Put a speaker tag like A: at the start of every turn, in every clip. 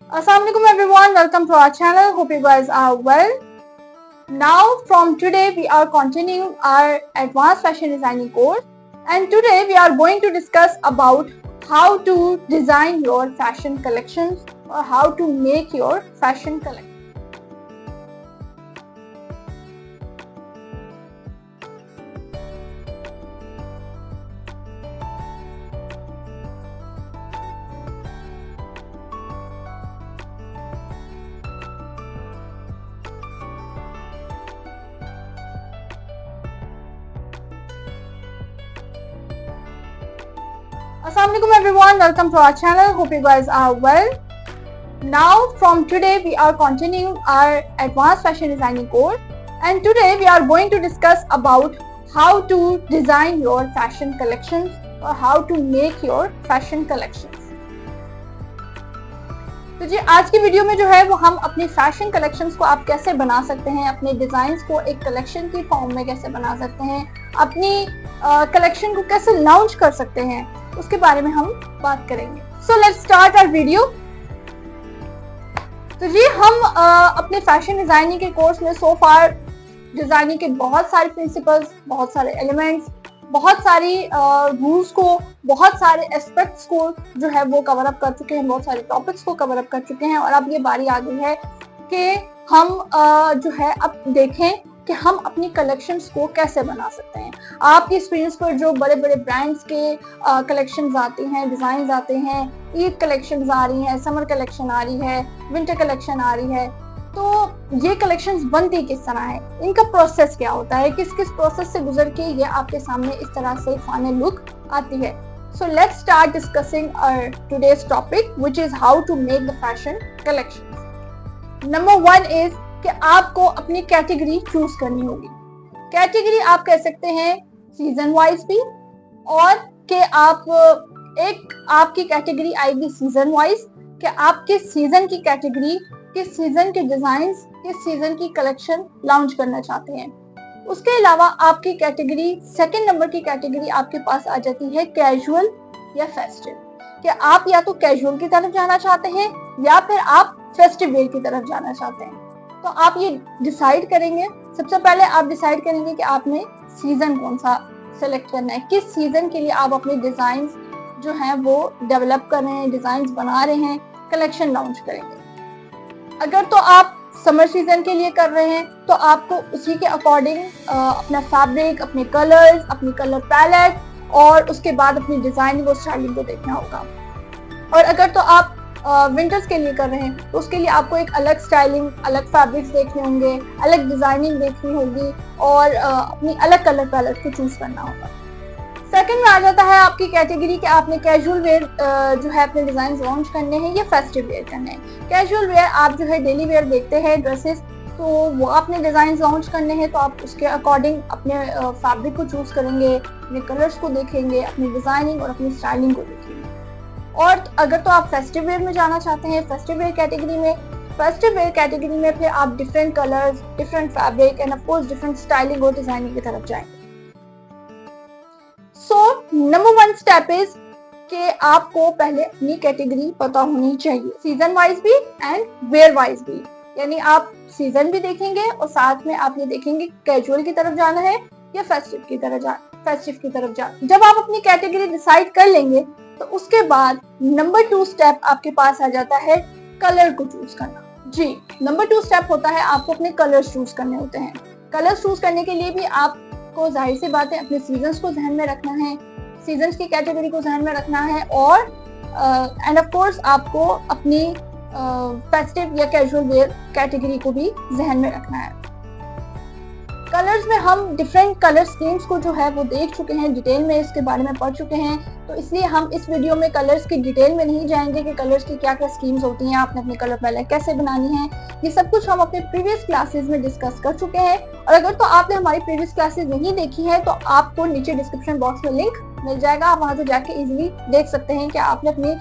A: Assalamualaikum everyone, welcome to our channel. Hope you guys are well. Now from today we are continuing our advanced fashion designing course, and today we are going to discuss about how to design your fashion collections or how to make your fashion collection. Assalamualaikum everyone, welcome to our channel. Hope you guys are well. Now from today we are continuing our advanced fashion designing course, and today we are going to discuss about how to design your fashion collections or how to make your fashion collections. तो जी आज की video में जो है वो हम अपनी fashion collections को आप कैसे बना सकते हैं, अपने डिजाइन्स को एक कलेक्शन की फॉर्म में कैसे बना सकते हैं, अपनी कलेक्शन को कैसे लॉन्च कर सकते हैं, उसके बारे में हम बात करेंगे. So let's start our video. तो जी हम अपने फैशन डिजाइनिंग के कोर्स में सो फार डिजाइनिंग के बहुत सारे प्रिंसिपल्स, बहुत सारे एलिमेंट्स, बहुत सारी रूल्स को, बहुत सारे एस्पेक्ट्स को जो है वो कवर अप कर चुके हैं, बहुत सारे टॉपिक्स को कवर अप कर चुके हैं. और अब ये बारी आ गई है कि हम जो है अब देखें कि हम अपनी कलेक्शंस को कैसे बना सकते हैं. आपके एक्सपीरियंस पर जो बड़े बड़े ब्रांड्स के कलेक्शंस आती हैं, डिजाइन आते हैं, ईद कलेक्शंस आ रही हैं, समर कलेक्शन आ रही है, विंटर कलेक्शन आ रही है, तो ये कलेक्शंस बनती किस तरह है, इनका प्रोसेस क्या होता है, किस किस प्रोसेस से गुजर के ये आपके सामने इस तरह से फाइनल लुक आती है. So let's start discussing our today's topic which is how to make the fashion collections. Number 1 इज कि आपको अपनी कैटेगरी चूज करनी होगी. कैटेगरी आप कह सकते हैं सीजन वाइज भी, और कि आप एक आपकी कैटेगरी आएगी सीजन वाइज कि आप किस सीजन की कैटेगरी, किस सीजन के डिजाइन्स, किस सीजन की कलेक्शन लॉन्च करना चाहते हैं. उसके अलावा आपकी कैटेगरी, सेकंड नंबर की कैटेगरी आपके पास आ जाती है कैजुअल या फेस्टिव, कि आप या तो कैजुअल की तरफ जाना चाहते हैं या फिर आप फेस्टिव वेयर की तरफ जाना चाहते हैं. तो आप ये डिसाइड करेंगे. सबसे पहले आप डिसाइड करेंगे कि आपने सीजन कौन सा सेलेक्ट करना है, किस सीजन के लिए आप अपने डिजाइन जो हैं वो डेवलप कर रहे हैं, डिजाइन बना रहे हैं, कलेक्शन लॉन्च करेंगे. अगर तो आप समर सीजन के लिए कर रहे हैं तो आपको उसी के अकॉर्डिंग अपना फैब्रिक, अपने कलर्स, अपनी कलर पैलेट और उसके बाद अपनी डिजाइन वो स्टाइलिंग को देखना होगा. और अगर तो आप विंटर्स के लिए कर रहे हैं तो उसके लिए आपको एक अलग स्टाइलिंग, अलग फैब्रिक्स देखने होंगे, अलग डिजाइनिंग देखनी होगी और अपनी अलग कलर पैलेट को चूज करना होगा. सेकंड में आ जाता है आपकी कैटेगरी कि आपने कैजुअल वेयर जो है अपने डिजाइन लॉन्च करने हैं या फेस्टिव वेयर करने हैं. कैजुअल वेयर आप जो है डेली वेयर देखते हैं ड्रेसेस, तो वो आपने डिजाइन लॉन्च करने हैं तो आप उसके अकॉर्डिंग अपने फैब्रिक को चूज करेंगे, अपने कलर्स को देखेंगे, अपनी डिजाइनिंग और अपनी स्टाइलिंग को देखेंगे. और अगर तो आप फेस्टिव वेयर में जाना चाहते हैं, फेस्टिव वेयर कैटेगरी में फिर आप different colours, different fabric end of course different styling और डिजाइनिंग की तरफ जाएंगे. सो नंबर 1 स्टेप इज कि आपको पहले अपनी कैटेगरी पता होनी चाहिए, सीजन वाइज भी एंड वेयर वाइज भी. यानी आप सीजन भी देखेंगे और साथ में आप ये देखेंगे कैजुअल की तरफ जाना है या फेस्टिव की तरफ जाना. जब आप अपनी कैटेगरी डिसाइड कर लेंगे तो उसके बाद नंबर 2 स्टेप आपके पास आ जाता है कलर को चूज करना. जी नंबर 2 स्टेप होता है आपको अपने कलर्स चूज करने होते हैं. कलर्स चूज करने के लिए भी आपको जाहिर सी बात है अपने सीजन्स को ध्यान में रखना है, सीजन्स की कैटेगरी को ध्यान में रखना है और एंड ऑफ कोर्स आपको अपनी फेस्टिव या कैजुअल वेयर कैटेगरी को भी ध्यान में रखना है. कलर्स में हम डिफरेंट कलर स्कीम्स को जो है वो देख चुके हैं, डिटेल में इसके बारे में पढ़ चुके हैं, तो इसलिए हम इस वीडियो में कलर्स की डिटेल में नहीं जाएंगे कि कलर्स की क्या क्या स्कीम्स होती हैं, आपने अपनी कलर पैलेट कैसे बनानी है. ये सब कुछ हम अपने प्रीवियस क्लासेस में डिस्कस कर चुके हैं. और अगर तो आपने हमारी प्रीवियस क्लासेस नहीं देखी है तो आपको नीचे डिस्क्रिप्शन बॉक्स में लिंक मिल जाएगा, आप वहां से जाके इजिली देख सकते हैं कि आपने अपनी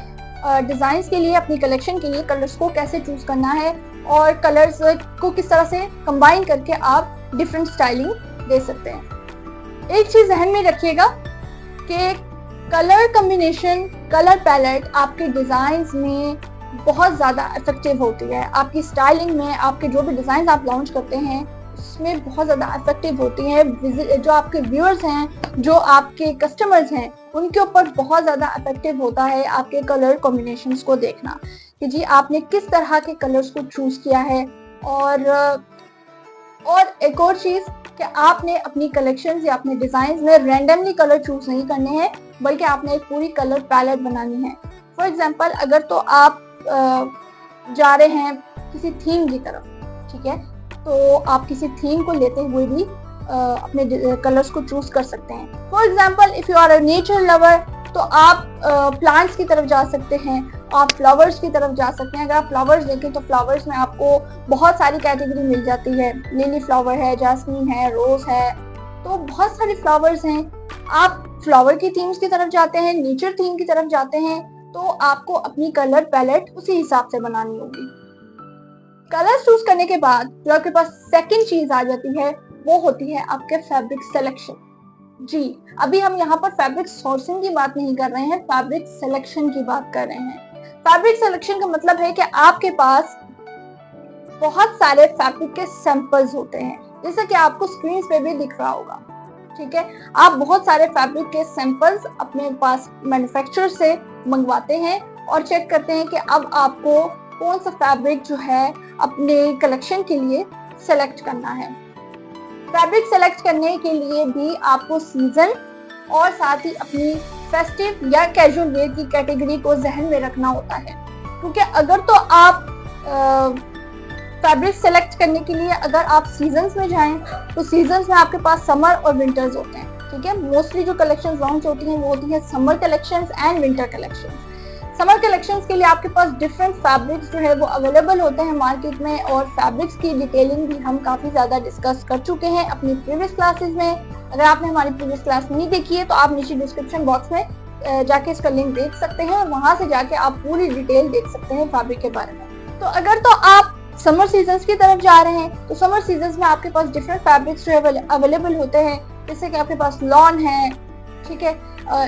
A: डिजाइन के लिए, अपनी कलेक्शन के लिए कलर्स को कैसे चूज करना है और कलर्स को किस तरह से कंबाइन करके आप डिफरेंट स्टाइलिंग दे सकते हैं. एक चीज ध्यान में रखिएगा कि कलर कॉम्बिनेशन, कलर पैलेट आपके डिजाइन्स में बहुत ज़्यादा इफेक्टिव होती है। आपकी स्टाइलिंग में, आपके जो भी डिज़ाइन आप लॉन्च करते हैं उसमें बहुत ज़्यादा इफेक्टिव होती है। जो आपके व्यूअर्स हैं, जो आपके कस्टमर्स हैं, उनके ऊपर बहुत ज़्यादा इफेक्टिव होता है आपके कलर कॉम्बिनेशंस को देखना कि जी आपने किस तरह के कलर्स को चूज़ किया है। और एक और चीज़ कि आपने अपनी कलेक्शंस या अपने डिज़ाइन में रैंडमली कलर चूज़ नहीं करने हैं, बल्कि आपने एक पूरी कलर पैलेट बनानी है। फॉर एग्जांपल, अगर तो आप जा रहे हैं किसी थीम की तरफ, ठीक है, तो आप किसी थीम को लेते हुए भी अपने कलर्स को चूज कर सकते हैं। For example, if you are a nature lover, तो आप प्लांट्स की तरफ जा सकते हैं, आप फ्लावर्स की तरफ जा सकते हैं। अगर आप फ्लावर्स देखें तो फ्लावर्स में आपको बहुत सारी कैटेगरी मिल जाती है। लिली फ्लावर है, जैस्मीन है, रोज है, तो बहुत सारे फ्लावर्स हैं। आप फ्लावर की थीम्स की तरफ जाते हैं, नेचर थीम की तरफ जाते हैं, तो आपको अपनी कलर पैलेट उसी हिसाब से बनानी होगी। कलर चूज करने के बाद जो आपके पास सेकंड चीज आ जाती है वो होती है आपके फैब्रिक सिलेक्शन। जी, अभी हम यहाँ पर फैब्रिक सोर्सिंग की बात नहीं कर रहे हैं, फैब्रिक सिलेक्शन की बात कर रहे हैं। फैब्रिक सिलेक्शन का मतलब है कि आपके पास बहुत सारे फैब्रिक के सैंपल्स होते हैं, जैसे कि आपको स्क्रीन पे भी दिख रहा होगा, ठीक है। आप बहुत सारे फैब्रिक के सैंपल्स अपने पास मैन्युफैक्चरर से मंगवाते हैं और चेक करते हैं कि अब आपको कौन सा फैब्रिक जो है अपने कलेक्शन के लिए सेलेक्ट करना है। फैब्रिक सेलेक्ट करने के लिए भी आपको सीजन और साथ ही अपनी फेस्टिव या कैजुअल वेयर की कैटेगरी को जहन में रखना होता है, क्योंकि अगर तो आप फैब्रिक सेलेक्ट करने के लिए अगर आप सीजन्स में जाएं तो सीजन्स में आपके पास समर और विंटर्स होते हैं, ठीक है। मोस्टली जो कलेक्शंस लॉन्च होती हैं वो होती है summer collections and winter collections. Summer collections के लिए आपके पास डिफरेंट फैब्रिक्स जो है वो अवेलेबल होते हैं मार्केट में, और फैब्रिक्स की डिटेलिंग भी हम काफ़ी ज़्यादा डिस्कस कर चुके हैं अपनी प्रीवियस क्लासेस में। अगर आपने हमारी प्रीवियस क्लास नहीं देखी है तो आप नीचे डिस्क्रिप्शन बॉक्स में जाके इसका लिंक देख सकते हैं, और वहाँ से जाके आप पूरी डिटेल देख सकते हैं फैब्रिक के बारे में। तो अगर तो आप समर सीजन्स की तरफ जा रहे हैं तो समर सीजन्स में आपके पास डिफरेंट फैब्रिक्स जो है अवेलेबल होते हैं, जैसे कि आपके पास लॉन है, ठीक है।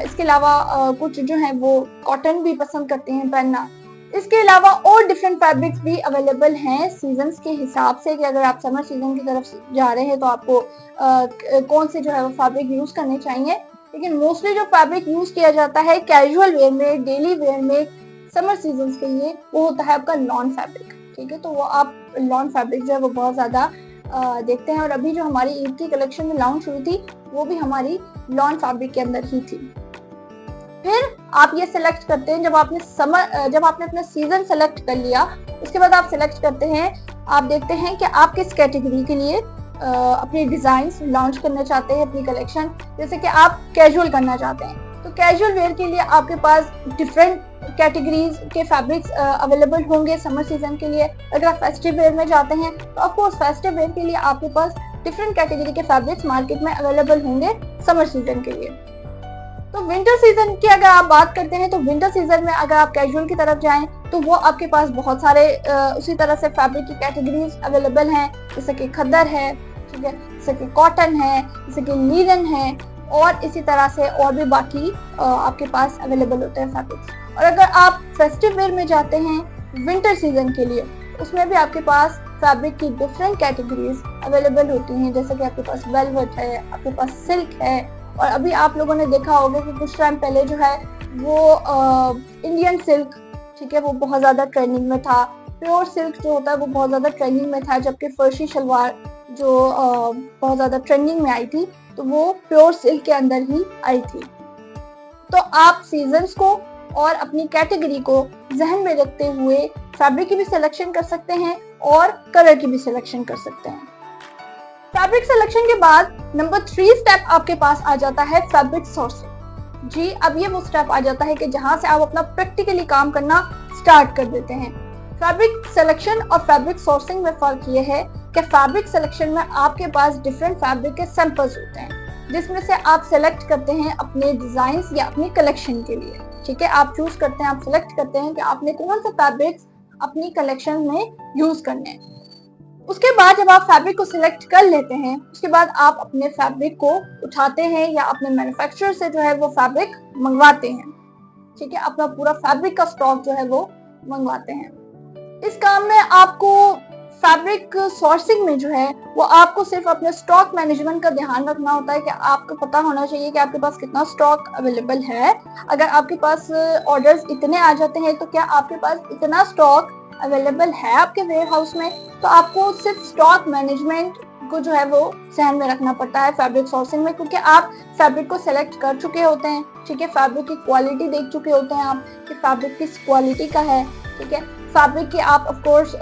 A: इसके अलावा कुछ जो है वो कॉटन भी पसंद करते हैं पहनना। इसके अलावा और डिफरेंट फैब्रिक्स भी अवेलेबल हैं सीजन्स के हिसाब से, कि अगर आप समर सीजन की तरफ जा रहे हैं तो आपको कौन से जो है वो फैब्रिक यूज करने चाहिए। लेकिन मोस्टली जो फैब्रिक यूज किया जाता है कैजुअल वेयर में, डेली वेयर में, समर सीजन के लिए, वो होता है आपका लॉन फैब्रिक, ठीक है। तो वो आप लॉन फैब्रिक जो है वो बहुत ज्यादा देखते हैं, और अभी जो हमारी ईद की कलेक्शन में लॉन्च हुई थी वो भी हमारी लॉन फैब्रिक के अंदर ही थी। फिर आप ये सिलेक्ट करते हैं, जब आपने अपना सीजन सेलेक्ट कर लिया, उसके बाद आप सिलेक्ट करते हैं, आप देखते हैं कि आप किस कैटेगरी के लिए अपने डिजाइन्स लॉन्च करना चाहते हैं अपनी कलेक्शन। जैसे कि आप कैजुअल करना चाहते हैं तो कैजुअल वेयर के लिए आपके पास डिफरेंट कैटेगरीज के फैब्रिक्स अवेलेबल होंगे समर सीजन के लिए। अगर आप फेस्टिव वेयर में जाते हैं तो ऑफकोर्स फेस्टिव वेयर के लिए आपके पास डिफरेंट कैटेगरी के फैब्रिक्स मार्केट में अवेलेबल होंगे समर सीजन के लिए। तो विंटर सीजन की अगर आप बात करते हैं तो विंटर सीजन में अगर आप कैजुअल की तरफ जाएं तो वो आपके पास बहुत सारे उसी तरह से फैब्रिक की कैटेगरीज अवेलेबल हैं, जैसे कि खद्दर है, ठीक है, जैसे कि कॉटन है, जैसे कि लीलन है, और इसी तरह से और भी बाकी आपके पास अवेलेबल होते हैं फैब्रिक्स। और अगर आप फेस्टिव वेयर में जाते हैं विंटर सीजन के लिए, उसमें भी आपके पास फैब्रिक की डिफरेंट कैटेगरीज अवेलेबल होती हैं, जैसे कि आपके पास वेलवेट है, आपके पास सिल्क है, और अभी आप लोगों ने देखा होगा कि कुछ टाइम पहले जो है वो इंडियन सिल्क, ठीक है, वो बहुत ज़्यादा ट्रेंडिंग में था। प्योर सिल्क जो होता है वो बहुत ज़्यादा ट्रेंडिंग में था, जबकि फर्शी शलवार जो बहुत ज़्यादा ट्रेंडिंग में आई थी तो वो प्योर सिल्क के अंदर ही आई थी। तो आप सीजन्स को और अपनी कैटेगरी को जहन में रखते हुए फैब्रिक की भी सिलेक्शन कर सकते हैं और कलर की भी सिलेक्शन कर सकते हैं। फैब्रिक सिलेक्शन के बाद नंबर 3 स्टेप आपके पास आ जाता है फैब्रिक सोर्सिंग। जी, अब ये वो स्टेप आ जाता है कि जहां से आप अपना प्रैक्टिकली काम करना स्टार्ट कर देते हैं। फैब्रिक सिलेक्शन और फैब्रिक सोर्सिंग में फर्क ये है कि फैब्रिक सिलेक्शन में आपके पास डिफरेंट फैब्रिक के सैंपल्स होते हैं, जिसमें से आप सेलेक्ट करते हैं अपने डिजाइन या अपनी कलेक्शन के लिए, ठीक है। आप चूज करते हैं, आप सिलेक्ट करते हैं कि आपने कौन सा फैब्रिक्स अपनी कलेक्शन में यूज करने हैं। उसके बाद जब आप फैब्रिक को सिलेक्ट कर लेते हैं, उसके बाद आप अपने फैब्रिक को उठाते हैं या अपने मैन्युफैक्चरर से जो है वो फैब्रिक मंगवाते हैं, ठीक है। अपना पूरा फैब्रिक का स्टॉक जो है वो मंगवाते हैं। इस काम में आपको फैब्रिक सोर्सिंग में जो है वो आपको सिर्फ अपने स्टॉक मैनेजमेंट का ध्यान रखना होता है कि आपको पता होना चाहिए कि आपके पास कितना स्टॉक अवेलेबल है। अगर आपके पास ऑर्डर्स इतने आ जाते हैं तो क्या आपके पास इतना स्टॉक अवेलेबल है आपके वेयर हाउस में, तो आपको सिर्फ स्टॉक मैनेजमेंट को जो है वो ध्यान में रखना पड़ता है फैब्रिक सोर्सिंग में, क्योंकि आप फैब्रिक को सेलेक्ट कर चुके होते हैं, ठीक है, फैब्रिक की क्वालिटी देख चुके होते हैं आप कि फैब्रिक किस क्वालिटी का है, ठीक है, फैब्रिक की आप ऑफ कोर्स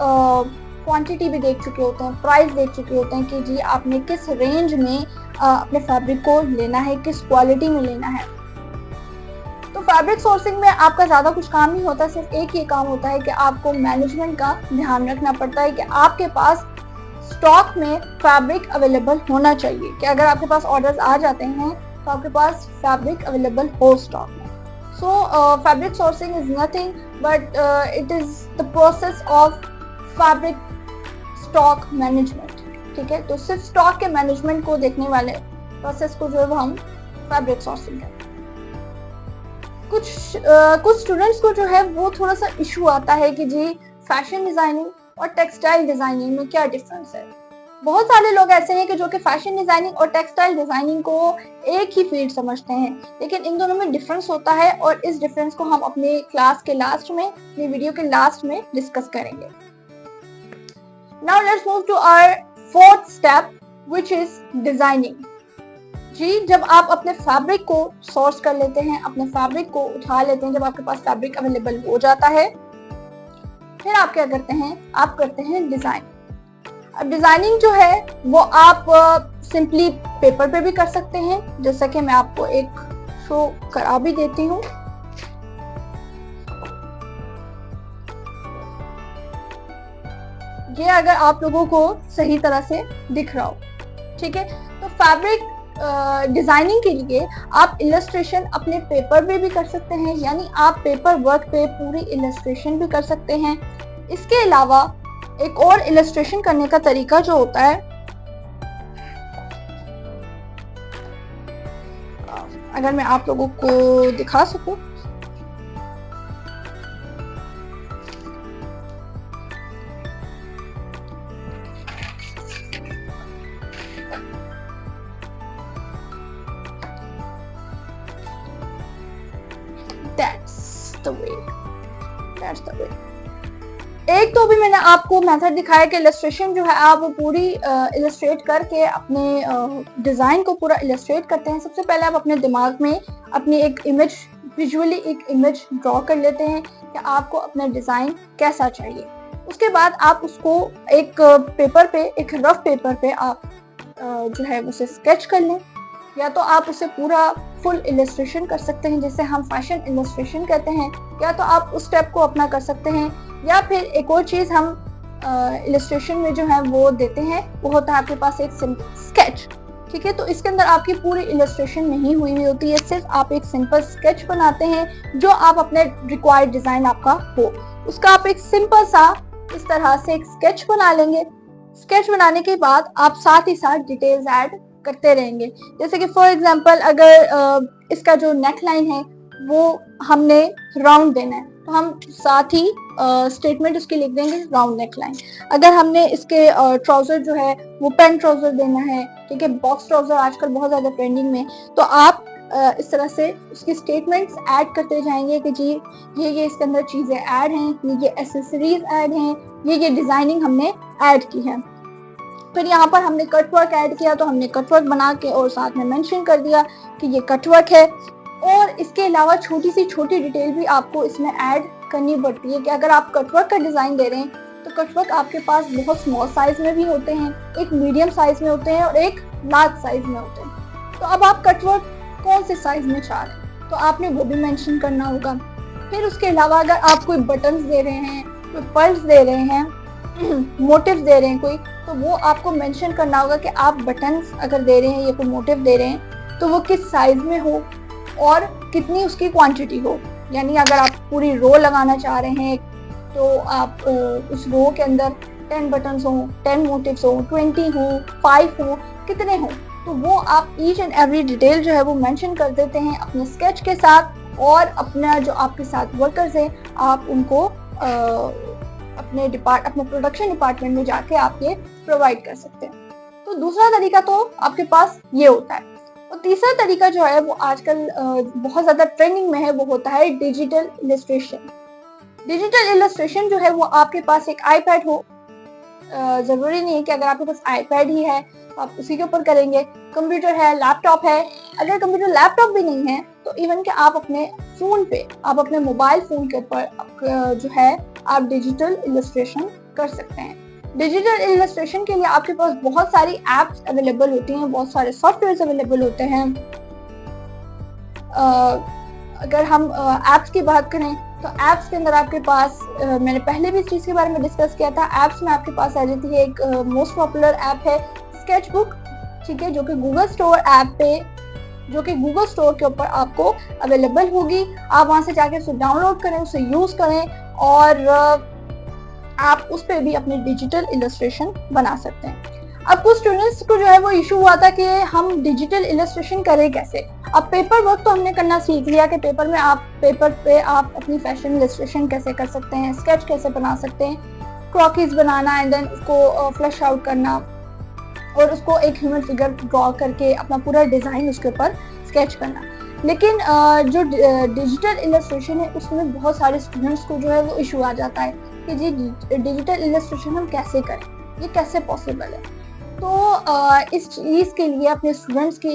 A: क्वांटिटी भी देख चुके होते हैं, प्राइस देख चुके होते हैं कि जी आपने किस रेंज में अपने फैब्रिक को लेना है, किस क्वालिटी में लेना है। तो फैब्रिक सोर्सिंग में आपका ज्यादा कुछ काम नहीं होता, सिर्फ एक ही काम होता है कि आपको मैनेजमेंट का ध्यान रखना पड़ता है कि आपके पास स्टॉक में फैब्रिक अवेलेबल होना चाहिए, कि अगर आपके पास ऑर्डर्स आ जाते हैं तो आपके पास फैब्रिक अवेलेबल हो स्टॉक में। So fabric sourcing is nothing but it is the process of fabric stock management, ठीक है। तो सिर्फ स्टॉक के मैनेजमेंट को देखने वाले प्रोसेस को जो है वो हम फैब्रिक सोर्सिंग कहते हैं। कुछ स्टूडेंट्स को जो है वो थोड़ा सा इशू आता है कि जी फैशन डिजाइनिंग और टेक्सटाइल डिजाइनिंग में क्या डिफरेंस है। बहुत सारे लोग ऐसे हैं कि जो कि फैशन डिजाइनिंग और टेक्सटाइल डिजाइनिंग को एक ही फील्ड समझते हैं, लेकिन इन दोनों में डिफरेंस होता है और इस डिफरेंस को हम अपने क्लास के लास्ट में, अपनी वीडियो के लास्ट में डिस्कस करेंगे। Now let's move to our fourth step, which is designing. जी, जब आप अपने फैब्रिक को सोर्स कर लेते हैं, अपने फैब्रिक को उठा लेते हैं, जब आपके पास फैब्रिक अवेलेबल हो जाता है, फिर आप क्या करते हैं, आप करते हैं डिजाइन। अब डिजाइनिंग जो है वो आप सिंपली पेपर पे भी कर सकते हैं, जैसा कि मैं आपको एक शो करा भी देती हूँ। ये अगर आप लोगों को सही तरह से दिख रहा हो, ठीक है। तो फैब्रिक डिजाइनिंग के लिए आप इलस्ट्रेशन अपने पेपर पे भी कर सकते हैं, यानी आप पेपर वर्क पे पूरी इलस्ट्रेशन भी कर सकते हैं। इसके अलावा एक और इलस्ट्रेशन करने का तरीका जो होता है, अगर मैं आप लोगों को दिखा सकूं, That's the way. एक तो भी मैंने आपको मेथड दिखाया कि इलस्ट्रेशन जो है आप वो पूरी इलस्ट्रेट करके अपने डिजाइन को पूरा इलस्ट्रेट करते हैं। सबसे पहले आप अपने दिमाग में अपनी एक इमेज, विजुअली एक इमेज ड्रॉ कर लेते हैं कि आपको अपना डिजाइन कैसा चाहिए। उसके बाद आप उसको एक पेपर पे, एक रफ पेपर पे आप जो है उसे स्केच कर लें, या तो आप उसे पूरा फुल इलस्ट्रेशन कर सकते हैं जिसे हम फैशन इलस्ट्रेशन कहते हैं, या तो आप उस स्टेप को अपना कर सकते हैं, या फिर एक और चीज हम इलस्ट्रेशन में जो है वो देते हैं, वो होता है आपके पास एक स्केच, ठीक है। तो इसके अंदर आपकी पूरी इलस्ट्रेशन नहीं हुई होती है, सिर्फ आप एक सिंपल स्केच बनाते हैं जो आप अपने रिक्वायर्ड डिजाइन आपका हो, उसका आप एक सिंपल सा इस तरह से एक स्केच बना लेंगे। स्केच बनाने के बाद आप साथ ही साथ डिटेल्स ऐड करते रहेंगे, जैसे कि फॉर एग्जांपल अगर इसका जो नेक लाइन है वो हमने राउंड देना है तो हम साथ ही स्टेटमेंट उसकी लिख देंगे राउंड नेक लाइन। अगर हमने इसके ट्राउजर जो है वो पेन ट्राउजर देना है, ठीक है, बॉक्स ट्राउजर आजकल बहुत ज्यादा ट्रेंडिंग में, तो आप इस तरह से उसकी स्टेटमेंट्स ऐड करते जाएंगे कि जी ये इसके अंदर चीजें ऐड हैं, ये एसेसरीज ऐड हैं, ये डिजाइनिंग हमने ऐड की है। फिर यहाँ पर हमने कटवर्क ऐड किया तो हमने कटवर्क बना के और साथ में मेंशन कर दिया कि ये कटवर्क है। और इसके अलावा छोटी सी छोटी डिटेल भी आपको इसमें ऐड करनी पड़ती है कि अगर आप कटवर्क का डिजाइन दे रहे हैं तो कटवर्क आपके पास बहुत स्मॉल साइज में भी होते हैं, एक मीडियम साइज में होते हैं और एक लार्ज साइज में होते हैं। तो अब आप कटवर्क कौन से साइज में चाह रहे हैं तो आपने वो भी मेंशन करना होगा। फिर उसके अलावा अगर आप कोई बटन्स दे रहे हैं, कोई पर्ल्स दे रहे हैं, मोटिव दे रहे हैं कोई, तो वो आपको मेंशन करना होगा कि आप बटन्स अगर दे रहे हैं या कोई मोटिव दे रहे हैं तो वो किस साइज में हो और कितनी उसकी क्वांटिटी हो। यानी अगर आप पूरी रो लगाना चाह रहे हैं तो आप उस रो के अंदर 10 बटन्स हो, 10 मोटिव्स हो, 20 हो, 5 हो, कितने हो, तो वो आप ईच एंड एवरी डिटेल जो है वो मेंशन कर देते हैं अपने स्केच के साथ, और अपना जो आपके साथ वर्कर्स हैं आप उनको अपने प्रोडक्शन डिपार्टमेंट में जाके आप ये प्रोवाइड कर सकते हैं। तो दूसरा तरीका तो आपके पास ये होता है। और तीसरा तरीका जो है वो आजकल बहुत ज्यादा ट्रेंडिंग में है, वो होता है डिजिटल इलस्ट्रेशन। डिजिटल इलस्ट्रेशन जो है वो आपके पास एक आईपैड हो, जरूरी नहीं है कि अगर आपके पास आईपैड ही है आप उसी के ऊपर करेंगे, कंप्यूटर है, लैपटॉप है। अगर कंप्यूटर लैपटॉप भी नहीं है तो इवन कि आप अपने फोन पे, आप अपने मोबाइल फोन के ऊपर जो है आप डिजिटल इलस्ट्रेशन कर सकते हैं। डिजिटल इलस्ट्रेशन के लिए आपके पास बहुत सारी एप्स अवेलेबल होती हैं, बहुत सारे सॉफ्टवेयर अवेलेबल होते हैं। अगर हम एप्स की बात करें तो एप्स के अंदर आपके पास मैंने पहले भी इस चीज के बारे में डिस्कस किया था। एप्स में आपके पास आ जाती है एक मोस्ट पॉपुलर ऐप है स्केचबुक, ठीक है, जो कि गूगल स्टोर के ऊपर आपको अवेलेबल होगी। आप वहां से जाके उसे डाउनलोड करें, उसे यूज करें और आप उस पर भी अपनी डिजिटल इलस्ट्रेशन बना सकते हैं। अब कुछ स्टूडेंट्स को जो है वो इशू हुआ था कि हम डिजिटल इलस्ट्रेशन करें कैसे। अब पेपर वर्क तो हमने करना सीख लिया कि पेपर पे आप अपनी फैशन इलस्ट्रेशन कैसे कर सकते हैं, स्केच कैसे बना सकते हैं, क्रॉकीज बनाना एंड देन उसको फ्लैश आउट करना और उसको एक ह्यूमन फिगर ड्रॉ करके अपना पूरा डिजाइन उसके ऊपर स्केच करना। लेकिन जो डिजिटल इलस्ट्रेशन है उसमें बहुत सारे स्टूडेंट्स को जो है वो इशू आ जाता है कि जी डिजिटल इलस्ट्रेशन हम कैसे करें, ये कैसे पॉसिबल है। तो इस चीज़ के लिए अपने स्टूडेंट्स की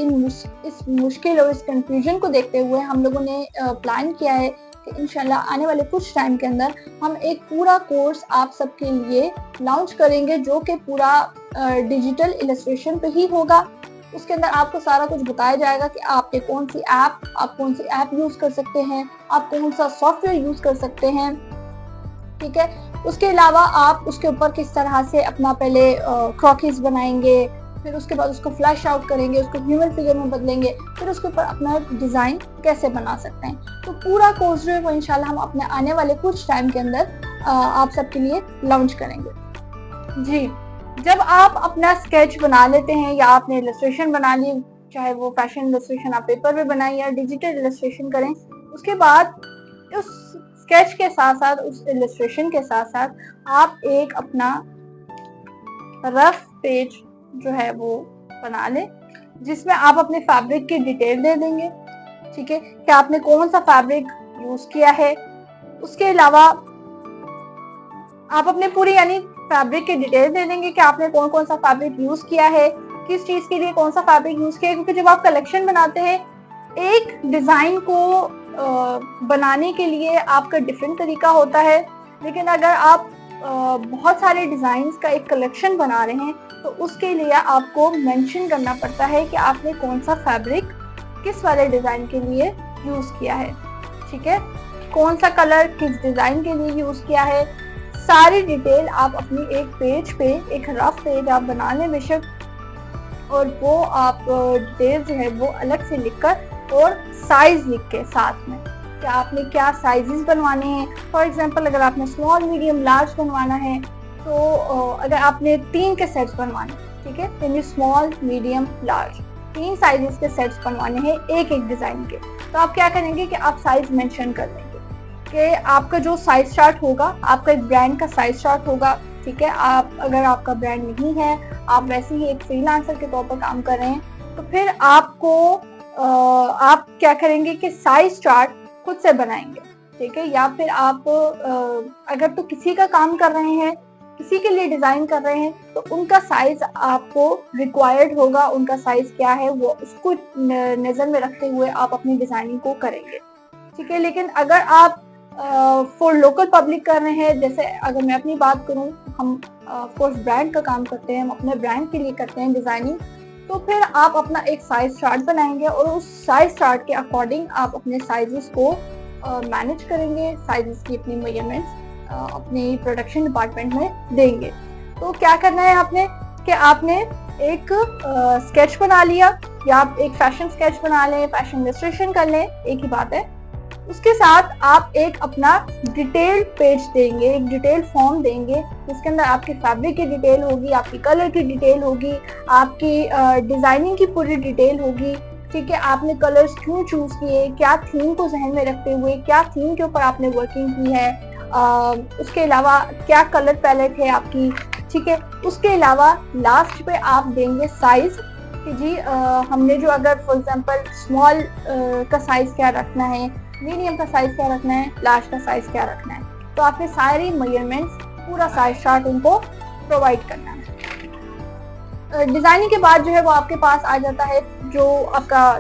A: इस मुश्किल और इस कंफ्यूजन को देखते हुए हम लोगों ने प्लान किया है कि इंशाल्लाह आने वाले कुछ टाइम के अंदर हम एक पूरा कोर्स आप सबके लिए लॉन्च करेंगे जो कि पूरा डिजिटल इलस्ट्रेशन पे ही होगा। उसके अंदर आपको सारा कुछ बताया जाएगा कि आप कौन सी ऐप यूज कर सकते हैं, आप कौन सा सॉफ्टवेयर यूज कर सकते हैं, ठीक है। उसके अलावा आप उसके ऊपर किस तरह से अपना पहले क्रॉकीज बनाएंगे, फिर उसके बाद उसको फ्लैश आउट करेंगे, उसको ह्यूमन फिगर में बदलेंगे, फिर उसके ऊपर अपना डिजाइन कैसे बना सकते हैं। तो पूरा कोर्स जो है वो इंशाल्लाह हम अपने आने वाले कुछ टाइम के अंदर आप सबके लिए लॉन्च करेंगे। जी, जब आप अपना स्केच बना लेते हैं या आपने इलस्ट्रेशन बना ली, चाहे वो फैशन इलस्ट्रेशन आप पेपर पे बनाएं या डिजिटल इलस्ट्रेशन करें, उसके बाद उस स्केच के साथ साथ, उस इलस्ट्रेशन के साथ साथ आप एक अपना रफ पेज जो है वो बना लें जिसमें आप अपने फैब्रिक की डिटेल दे देंगे, ठीक है, कि आपने कौन सा फैब्रिक यूज किया है। उसके अलावा आप अपने पूरी यानी फैब्रिक की डिटेल दे देंगे कि आपने कौन कौन सा फैब्रिक यूज किया है, किस चीज के लिए कौन सा फैब्रिक यूज किया है। क्योंकि जब आप कलेक्शन बनाते हैं, एक डिजाइन को बनाने के लिए आपका डिफरेंट तरीका होता है, लेकिन अगर आप बहुत सारे डिजाइन्स का एक कलेक्शन बना रहे हैं तो उसके लिए आपको मेंशन करना पड़ता है कि आपने कौन सा फैब्रिक किस वाले डिजाइन के लिए यूज किया है, ठीक है, कौन सा कलर किस डिजाइन के लिए यूज किया है। सारी डिटेल आप अपनी एक पेज पे, एक रफ पेज आप बना लें बेशक, और वो आप डिटेल जो है वो अलग से लिखकर और साइज लिख के साथ में कि आपने क्या साइजेस बनवाने हैं। फॉर एग्जांपल अगर आपने स्मॉल, मीडियम, लार्ज बनवाना है तो अगर आपने 3 के सेट्स बनवाने, ठीक है, यानी स्मॉल, मीडियम, लार्ज, 3 साइजेस के सेट्स बनवाने हैं एक एक डिजाइन के, तो आप क्या करेंगे कि आप साइज मेंशन कर देंगे कि आपका जो साइज चार्ट होगा, आपका एक ब्रांड का साइज चार्ट होगा, ठीक है। आप अगर आपका ब्रांड नहीं है, आप वैसे ही एक फ्रीलांसर के तौर पर काम कर रहे हैं, तो फिर आपको आप क्या करेंगे कि साइज चार्ट खुद से बनाएंगे, ठीक है। या फिर आप अगर तो किसी का काम कर रहे हैं, किसी के लिए डिजाइन कर रहे हैं, तो उनका साइज आपको रिक्वायर्ड होगा, उनका साइज क्या है वो उसको नजर में रखते हुए आप अपनी डिजाइनिंग को करेंगे, ठीक है। लेकिन अगर आप फॉर लोकल पब्लिक कर रहे हैं, जैसे अगर मैं अपनी बात करूं, हम कोर्स ब्रांड का काम करते हैं, हम अपने ब्रांड के लिए करते हैं डिजाइनिंग, तो फिर आप अपना एक साइज चार्ट बनाएंगे और उस साइज चार्ट के अकॉर्डिंग आप अपने साइजेस को मैनेज करेंगे, साइजेस की अपनी मेजरमेंट्स अपने प्रोडक्शन डिपार्टमेंट में देंगे। तो क्या करना है आपने कि आपने एक स्केच बना लिया, या आप एक फैशन स्केच बना लें, फैशन इलस्ट्रेशन कर लें, एक ही बात है। उसके साथ आप एक अपना डिटेल पेज देंगे, एक डिटेल फॉर्म देंगे जिसके अंदर आपके फैब्रिक की डिटेल होगी, आपकी कलर की डिटेल होगी, आपकी डिजाइनिंग की पूरी डिटेल होगी, ठीक है। आपने कलर्स क्यों चूज किए, क्या थीम को जहन में रखते हुए, क्या थीम के ऊपर आपने वर्किंग की है, उसके अलावा क्या कलर पैलेट है आपकी, ठीक है। उसके अलावा लास्ट पे आप देंगे साइज कि जी हमने जो अगर फॉर एग्जांपल स्मॉल का साइज क्या रखना है, मीडियम का साइज क्या रखना है, लार्ज का साइज क्या रखना है, तो आपने सारी मेजरमेंट्स पूरा साइज चार्ट उनको प्रोवाइड करना है। डिजाइनिंग के बाद जो है वो आपके पास आ जाता है, जो आपका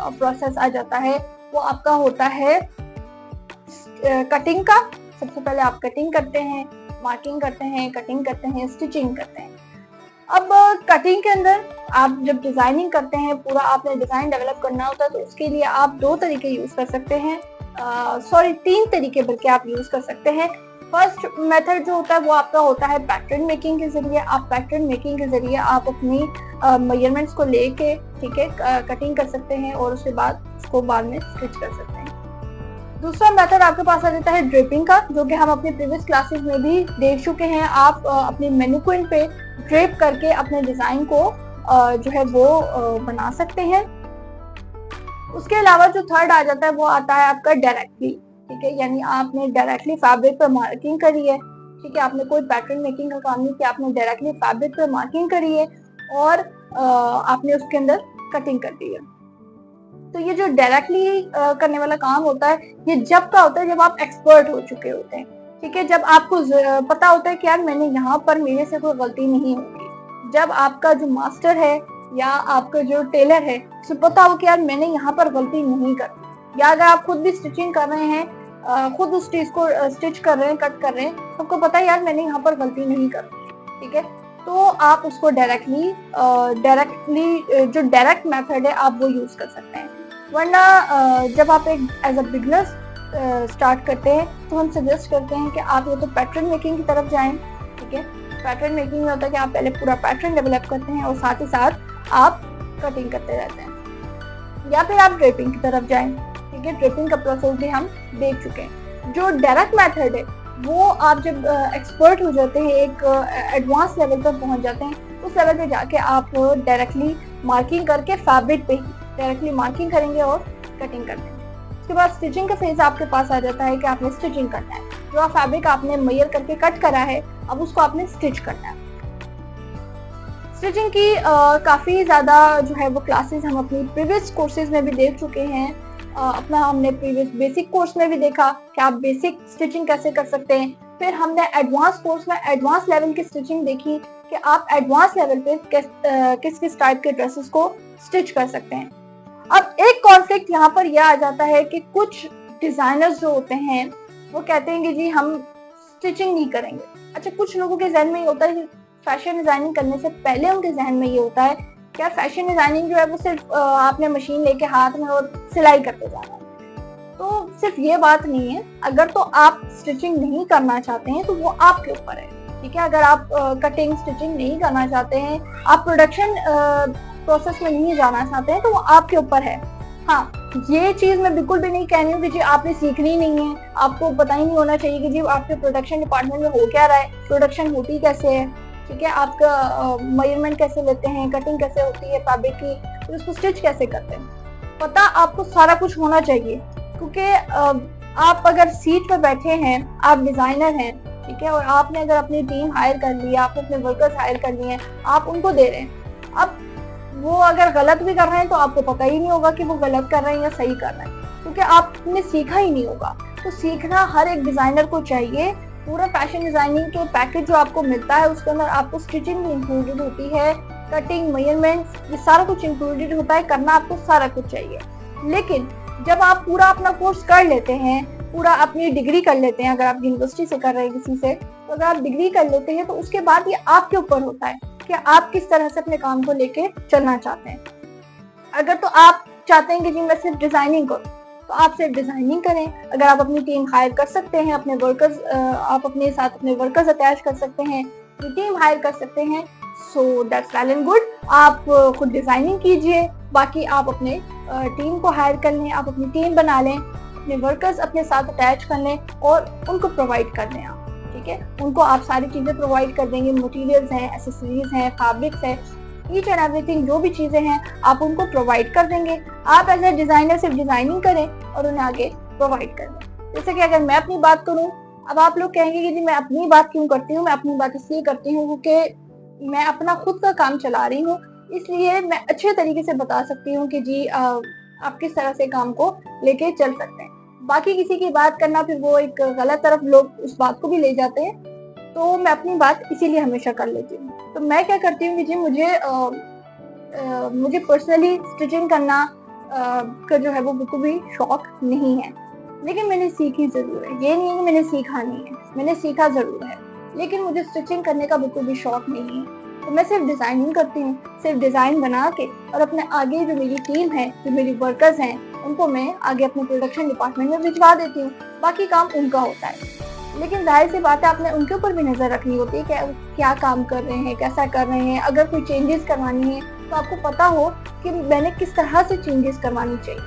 A: प्रोसेस आ जाता है वो आपका होता है कटिंग का। सबसे पहले आप कटिंग करते हैं, मार्किंग करते हैं, कटिंग करते हैं, स्टिचिंग करते हैं। अब कटिंग के अंदर आप जब डिजाइनिंग करते हैं, पूरा आपने डिजाइन डेवलप करना होता है, तो उसके लिए आप 2 तरीके यूज कर सकते हैं, 3 तरीके बल्कि आप यूज कर सकते हैं। फर्स्ट मेथड जो होता है वो आपका होता है पैटर्न मेकिंग के जरिए। आप पैटर्न मेकिंग के जरिए आप अपनी मेजरमेंट्स को लेके, ठीक है, कटिंग कर सकते हैं और उसके बाद उसको बाद में स्टिच कर सकते हैं। दूसरा मेथड आपके पास आ जाता है ड्रेपिंग का, जो कि हम अपने प्रीवियस क्लासेस में भी देख चुके हैं। आप अपने मैनिक्विन पे ड्रेप करके अपने डिजाइन को जो है वो बना सकते हैं। उसके अलावा जो थर्ड आ जाता है वो आता है आपका डायरेक्टली, ठीक है, यानी आपने डायरेक्टली फैब्रिक पर मार्किंग करी है, ठीक है, आपने कोई पैटर्न मेकिंग का काम नहीं किया, आपने डायरेक्टली फैब्रिक पर मार्किंग करी है और आपने उसके अंदर कटिंग कर दी है। तो ये जो डायरेक्टली करने वाला काम होता है, ये जब का होता है जब आप एक्सपर्ट हो चुके होते हैं, ठीक है, जब आपको पता होता है कि यार मैंने यहाँ पर मेरे से कोई गलती नहीं होगी। जब आपका जो मास्टर है या आपका जो टेलर है उसे पता हो कि यार मैंने यहाँ पर गलती नहीं करनी, या अगर आप खुद भी स्टिचिंग कर रहे हैं, खुद उस चीज को स्टिच कर रहे हैं, कट कर रहे हैं, तो आपको पता है यार मैंने यहाँ पर गलती नहीं करनी, ठीक है, तो आप उसको डायरेक्टली जो डायरेक्ट मेथड है आप वो यूज कर सकते हैं। वरना जब आप एक एज अ बिगनर स्टार्ट करते हैं तो हम सजेस्ट करते हैं कि आप ये तो पैटर्न मेकिंग की तरफ जाएं, ठीक है। पैटर्न मेकिंग में होता है कि आप पहले पूरा पैटर्न डेवलप करते हैं और साथ ही साथ आप कटिंग करते रहते हैं, या फिर आप ड्रेपिंग की तरफ जाएं, ठीक है। ड्रेपिंग का प्रोसेस भी हम देख चुके हैं। जो डायरेक्ट मेथड है वो आप जब एक्सपर्ट हो जाते हैं, एक एडवांस लेवल पर पहुंच जाते हैं, उस लेवल पे जाके आप डायरेक्टली मार्किंग करके फैब्रिक पे ही डायरेक्टली मार्किंग करेंगे और कटिंग कर देंगे। उसके बाद स्टिचिंग का फेज आपके पास आ जाता है कि आपने स्टिचिंग करना है। जो फैब्रिक आपने मेजर करके कट करा है, अब उसको आपने स्टिच करना है। स्टिचिंग की काफी ज्यादा जो है वो क्लासेस हम अपनी प्रीवियस कोर्सेज में भी देख चुके हैं। अपना हमने प्रीवियस बेसिक कोर्स में भी देखा कि आप बेसिक स्टिचिंग कैसे कर सकते हैं। फिर हमने एडवांस कोर्स में एडवांस लेवल की स्टिचिंग देखी कि आप एडवांस लेवल पे किस किस टाइप के ड्रेसेस को स्टिच कर सकते हैं। अब एक कॉन्फ्लिक्ट यहाँ पर यह आ जाता है कि कुछ डिजाइनर्स जो होते हैं वो कहते हैं कि जी हम स्टिचिंग नहीं करेंगे। अच्छा, कुछ लोगों के जहन में ये होता है कि फैशन डिजाइनिंग करने से पहले उनके जहन में ये होता है कि यार फैशन डिजाइनिंग जो है वो सिर्फ आपने मशीन लेके हाथ में और सिलाई करते जाना है। तो सिर्फ ये बात नहीं है। अगर तो आप स्टिचिंग नहीं करना चाहते हैं तो वो आपके ऊपर है, ठीक है। अगर आप कटिंग स्टिचिंग नहीं करना चाहते हैं, आप प्रोडक्शन प्रोसेस में नहीं जाना चाहते हैं, तो वो आपके ऊपर है। हाँ, ये चीज मैं बिल्कुल भी नहीं कह रही हूँ कि जी आपने सीखनी नहीं है, आपको पता ही नहीं होना चाहिए कि जी आपके प्रोडक्शन डिपार्टमेंट में हो क्या रहा है, प्रोडक्शन होती कैसे है, ठीक है, आपका मेजरमेंट कैसे लेते हैं, कटिंग कैसे होती है फैब्रिक की, फिर उसको स्टिच कैसे करते हैं। पता आपको सारा कुछ होना चाहिए, क्योंकि आप अगर सीट पर बैठे हैं, आप डिजाइनर हैं, ठीक है, और आपने अगर अपनी टीम हायर कर ली, आपने अपने वर्कर्स हायर कर लिए हैं, आप उनको दे रहे हैं। अब वो अगर गलत भी कर रहे हैं तो आपको पता ही नहीं होगा कि वो गलत कर रहे हैं या सही कर रहे हैं, क्योंकि आपने सीखा ही नहीं होगा। तो सीखना हर एक डिजाइनर को चाहिए। पूरा फैशन डिजाइनिंग के पैकेज जो आपको मिलता है उसके अंदर आपको स्टिचिंग भी इंक्लूडेड होती है, कटिंग, मेजरमेंट्स, ये सारा कुछ इंक्लूडेड होता है। करना आपको सारा कुछ चाहिए। लेकिन जब आप पूरा अपना कोर्स कर लेते हैं, पूरा अपनी डिग्री कर लेते हैं, अगर आप यूनिवर्सिटी से कर रहे हैं किसी से, तो अगर आप डिग्री कर लेते हैं तो उसके बाद ये आपके ऊपर होता है कि आप किस तरह से अपने काम को लेके चलना चाहते हैं। अगर तो आप चाहते हैं कि जी मैं सिर्फ डिजाइनिंग करूं, तो आप सिर्फ डिजाइनिंग करें। अगर आप अपनी टीम हायर कर सकते हैं, अपने वर्कर्स आप अपने साथ अपने वर्कर्स अटैच कर सकते हैं, अपनी टीम हायर कर सकते हैं, so that's well and good. आप खुद डिजाइनिंग कीजिए, बाकी आप अपने टीम को हायर कर लें, आप अपनी टीम बना लें, अपने वर्कर्स अपने साथ अटैच कर लें और उनको प्रोवाइड कर दें आप, ठीक है। उनको आप सारी चीजें प्रोवाइड कर देंगे, मटेरियल्स हैं, एक्सेसरीज हैं, फैब्रिक्स हैं, ईच एंड एवरीथिंग जो भी चीजें हैं आप उनको प्रोवाइड कर देंगे। आप एज ए डिजाइनर सिर्फ डिजाइनिंग करें और उन्हें आगे प्रोवाइड कर दें। जैसे कि अगर मैं अपनी बात करूं, अब आप लोग कहेंगे कि जी मैं अपनी बात क्यों करती हूँ, मैं अपनी बात इसलिए करती हूँ क्योंकि मैं अपना खुद का काम चला रही हूँ, इसलिए मैं अच्छे तरीके से बता सकती हूँ कि जी आप किस तरह से काम को लेके चल सकते हैं। बाकी किसी की बात करना फिर वो एक गलत तरफ लोग उस बात को भी ले जाते हैं, तो मैं अपनी बात इसीलिए हमेशा कर लेती हूँ। तो मैं क्या करती हूँ कि जी मुझे पर्सनली स्टिचिंग करना का जो है वो बिल्कुल भी शौक नहीं है, लेकिन मैंने सीखी ज़रूर है। ये नहीं है कि मैंने सीखा नहीं है, मैंने सीखा ज़रूर है, लेकिन मुझे स्टिचिंग करने का बिल्कुल भी शौक नहीं है। तो मैं सिर्फ डिज़ाइनिंग करती हूँ, सिर्फ डिज़ाइन बना के और अपने आगे जो मेरी टीम है, जो मेरी वर्कर्स हैं, उनको मैं आगे अपने प्रोडक्शन डिपार्टमेंट में भिजवा देती हूँ। बाकी काम उनका होता है। लेकिन ज़ाहिर सी बात है, आपने उनके ऊपर भी नज़र रखनी होती है कि क्या काम कर रहे हैं, कैसा कर रहे हैं। अगर कोई चेंजेस करवानी है तो आपको पता हो कि मैंने किस तरह से चेंजेस करवानी चाहिए,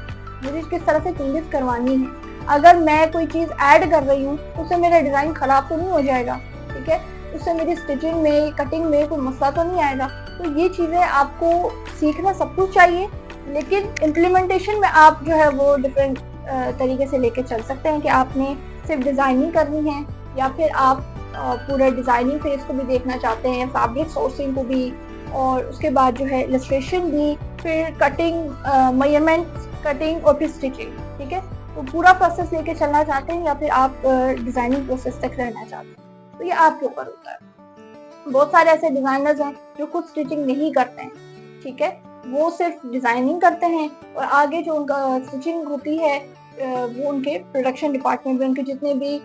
A: मुझे किस तरह से चेंजेस करवानी है। अगर मैं कोई चीज़ ऐड कर रही हूँ तो उससे मेरा डिज़ाइन ख़राब तो नहीं हो जाएगा, ठीक है, उससे मेरी स्टिचिंग में, कटिंग में कोई मसला तो नहीं आएगा। तो ये चीज़ें आपको सीखना सब कुछ चाहिए, लेकिन इम्प्लीमेंटेशन में आप जो है वो डिफरेंट तरीके से लेके चल सकते हैं कि आपने सिर्फ डिज़ाइनिंग करनी है या फिर आप पूरा डिज़ाइनिंग फेज को भी देखना चाहते हैं, फैब्रिक सोर्सिंग को भी, और उसके बाद जो है इलस्ट्रेशन भी, फिर कटिंग, मेजरमेंट कटिंग और फिर स्टिचिंग, ठीक है। तो पूरा प्रोसेस लेके चलना चाहते हैं या फिर आप डिज़ाइनिंग प्रोसेस तक रहना चाहते हैं, तो ये आपके ऊपर होता है। बहुत सारे ऐसे डिज़ाइनर्स हैं जो खुद स्टिचिंग नहीं करते हैं, ठीक है, वो सिर्फ डिज़ाइनिंग करते हैं और आगे जो उनका स्टिचिंग होती है वो उनके प्रोडक्शन डिपार्टमेंट में उनके जितने भी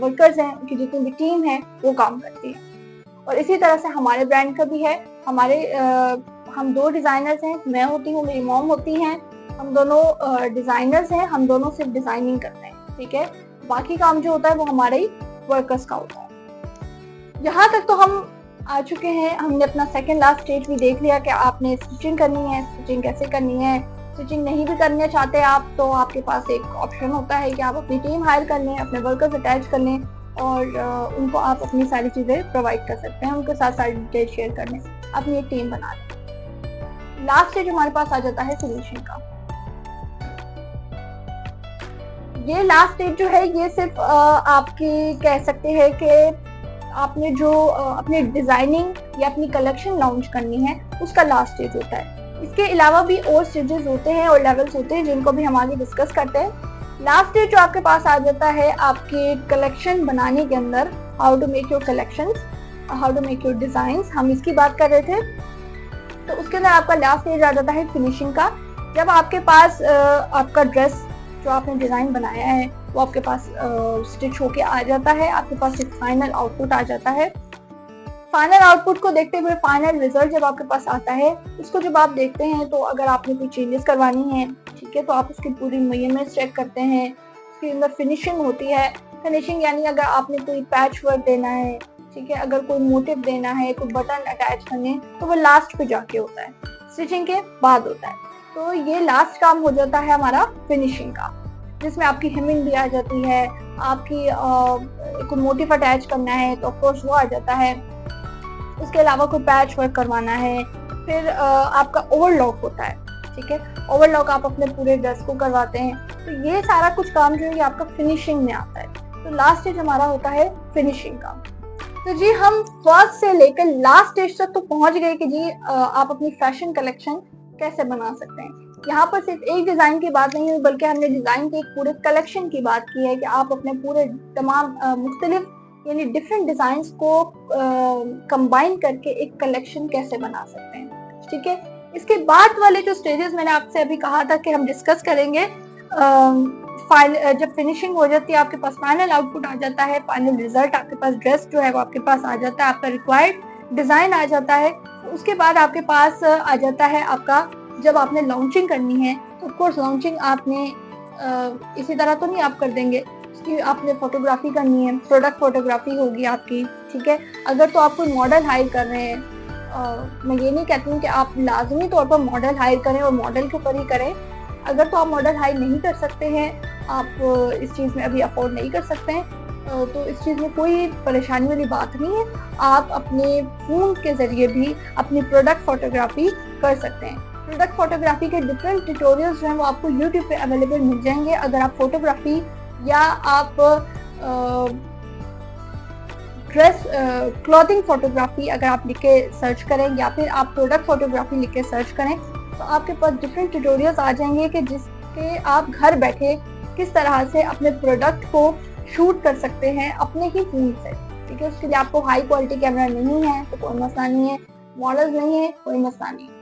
A: वर्कर्स हैं, उनकी जितनी भी टीम है वो काम करती है। और इसी तरह से हमारे ब्रांड का भी है। हम 2 डिज़ाइनर्स हैं, मैं होती हूँ, मेरी मॉम होती हैं, हम दोनों डिज़ाइनर्स हैं, हम दोनों सिर्फ डिज़ाइनिंग करते हैं, ठीक है। बाकी काम जो होता है वो हमारे ही वर्कर्स का होता है। यहाँ तक तो हम आ चुके हैं। हमने अपना सेकंड लास्ट स्टेज भी देख लिया कि आपने स्टिचिंग करनी है, स्टिचिंग कैसे करनी है। स्टिचिंग नहीं भी करना चाहते आप तो आपके पास एक ऑप्शन होता है कि आप अपनी टीम हायर कर लें, अपने वर्कर्स अटैच कर लें और उनको आप अपनी सारी चीज़ें प्रोवाइड कर सकते हैं, उनके साथ सारी डिटेल शेयर कर लें, अपनी एक टीम बना लें। लास्ट स्टेज हमारे पास आ जाता है फिनिशिंग का। ये लास्ट स्टेज जो है ये सिर्फ आपकी कह सकते हैं कि आपने जो अपनी डिज़ाइनिंग या अपनी कलेक्शन लॉन्च करनी है उसका लास्ट स्टेज होता है। इसके अलावा भी और स्टेजेस होते हैं और लेवल्स होते हैं जिनको भी हम आगे डिस्कस करते हैं। लास्ट स्टेज जो आपके पास आ जाता है आपके कलेक्शन बनाने के अंदर, how to make your collections, how to make your designs, हम इसकी बात कर रहे थे। तो उसके अंदर आपका लास्ट स्टेज आ जाता है फिनिशिंग का। जब आपके पास आपका ड्रेस जो आपने डिज़ाइन बनाया है वो आपके पास स्टिच होके आ जाता है, आपके पास एक फाइनल आउटपुट आ जाता है। फाइनल आउटपुट को देखते हुए फाइनल रिजल्ट जब आपके पास आता है उसको जब आप देखते हैं तो अगर आपने कोई चेंजेस करवानी है, ठीक है, तो आप उसकी पूरी मेजरमेंट्स चेक करते हैं। उसके अंदर फिनिशिंग होती है। फिनिशिंग यानी अगर आपने कोई पैच वर्क देना है, ठीक है, अगर कोई मोटिव देना है, कोई बटन अटैच करने, तो वो लास्ट पे जाके होता है, स्टिचिंग के बाद होता है। तो ये लास्ट काम हो जाता है हमारा फिनिशिंग का, जिसमें आपकी हेमिंग भी आ जाती है, आपकी कोई मोटिव अटैच करना है तो ऑफकोर्स वो आ जाता है। उसके अलावा कोई पैच वर्क करवाना है, फिर आपका ओवरलॉक होता है, ठीक है, ओवरलॉक आप अपने पूरे ड्रेस को करवाते हैं। तो ये सारा कुछ काम जो है आपका फिनिशिंग में आता है। तो लास्ट स्टेज हमारा होता है फिनिशिंग का। तो जी हम फर्स्ट से लेकर लास्ट स्टेज तक तो पहुंच गए कि जी आप अपनी फैशन कलेक्शन कैसे बना सकते हैं। यहाँ पर सिर्फ एक डिज़ाइन की बात नहीं हुई बल्कि हमने डिज़ाइन के एक पूरे कलेक्शन की बात की है कि आप अपने पूरे तमाम मुख्तलिफ यानी डिफरेंट डिज़ाइंस को कंबाइन करके एक कलेक्शन कैसे बना सकते हैं, ठीक है। इसके बाद वाले जो स्टेजेस मैंने आपसे अभी कहा था कि हम डिस्कस करेंगे, जब फिनिशिंग हो जाती है आपके पास फाइनल आउटपुट आ जाता है, फाइनल रिजल्ट आपके पास ड्रेस जो है वो आपके पास आ जाता है, आपका रिक्वायर्ड डिज़ाइन आ जाता है। उसके बाद आपके पास आ जाता है आपका, जब आपने लॉन्चिंग करनी है तो ऑफकोर्स लॉन्चिंग आपने इसी तरह तो नहीं आप कर देंगे, उसकी आपने फोटोग्राफी करनी है, प्रोडक्ट फोटोग्राफी होगी आपकी, ठीक है। अगर तो आप कोई मॉडल हायर कर रहे हैं, मैं ये नहीं कहती हूँ कि आप लाजमी तौर पर मॉडल हायर करें और मॉडल के ऊपर ही करें। अगर तो आप मॉडल हायर नहीं कर सकते हैं, आप इस चीज़ में अभी अफोर्ड नहीं कर सकते हैं, तो इस चीज़ में कोई परेशानी वाली बात नहीं है। आप अपने फ़ोन के ज़रिए भी अपनी प्रोडक्ट फोटोग्राफी कर सकते हैं। प्रोडक्ट फोटोग्राफी के डिफरेंट ट्यूटोरियल्स जो हैं वो आपको यूट्यूब पे अवेलेबल मिल जाएंगे। अगर आप फोटोग्राफी या आप ड्रेस क्लॉथिंग फोटोग्राफी अगर आप लिख के सर्च करें या फिर आप प्रोडक्ट फोटोग्राफी लिख के सर्च करें तो आपके पास डिफरेंट ट्यूटोरियल्स आ जाएंगे कि जिसके आप घर बैठे किस तरह से अपने प्रोडक्ट को शूट कर सकते हैं अपने ही फोन से। ठीक है, उसके लिए आपको हाई क्वालिटी कैमरा नहीं है तो कोई मसला नहीं है, मॉडल्स नहीं है कोई मसला नहीं है।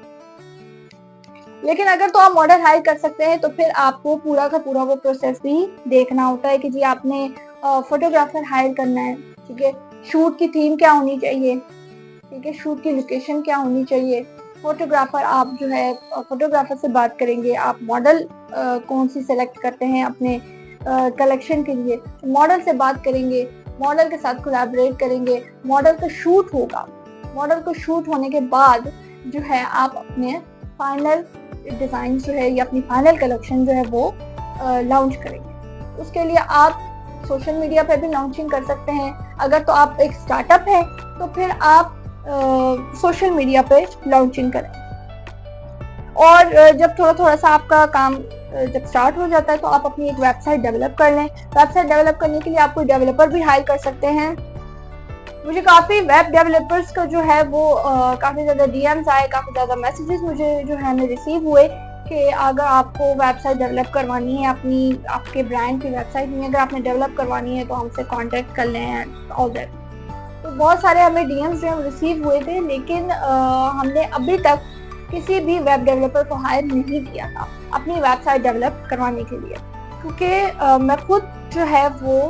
A: लेकिन अगर तो आप मॉडल हायर कर सकते हैं तो फिर आपको पूरा का पूरा वो प्रोसेस भी देखना होता है कि जी आपने फोटोग्राफर हायर करना है। ठीक है, शूट की थीम क्या होनी चाहिए, ठीक है, शूट की लोकेशन क्या होनी चाहिए, फोटोग्राफर आप जो है फोटोग्राफर से बात करेंगे, आप मॉडल कौन सी सेलेक्ट करते हैं अपने कलेक्शन के लिए, मॉडल से बात करेंगे, मॉडल के साथ कोलैबोरेट करेंगे, मॉडल का शूट होगा, मॉडल को शूट होने के बाद जो है आप अपने फाइनल डिजाइन जो है या अपनी फाइनल कलेक्शन जो है वो लॉन्च करेंगे। उसके लिए आप सोशल मीडिया पे भी लॉन्चिंग कर सकते हैं। अगर तो आप एक स्टार्टअप है तो फिर आप सोशल मीडिया पे लॉन्चिंग करें। और जब थोड़ा थोड़ा सा आपका काम जब स्टार्ट हो जाता है तो आप अपनी एक वेबसाइट डेवलप कर लें। वेबसाइट डेवलप करने के लिए आप कोई डेवलपर भी हायर कर सकते हैं। मुझे काफ़ी वेब डेवलपर्स का जो है वो काफ़ी ज़्यादा डीएम्स आए, काफ़ी ज़्यादा मैसेजेस मुझे जो है हमें रिसीव हुए कि अगर आपको वेबसाइट डेवलप करवानी है अपनी आपके ब्रांड की वेबसाइट में अगर आपने डेवलप करवानी है तो हमसे कांटेक्ट कर लें ऑल दैट। तो बहुत सारे हमें डीएम्स जो है रिसीव हुए थे, लेकिन हमने अभी तक किसी भी वेब डेवलपर को हायर नहीं किया था अपनी वेबसाइट डेवलप करवाने के लिए, क्योंकि मैं खुद जो है वो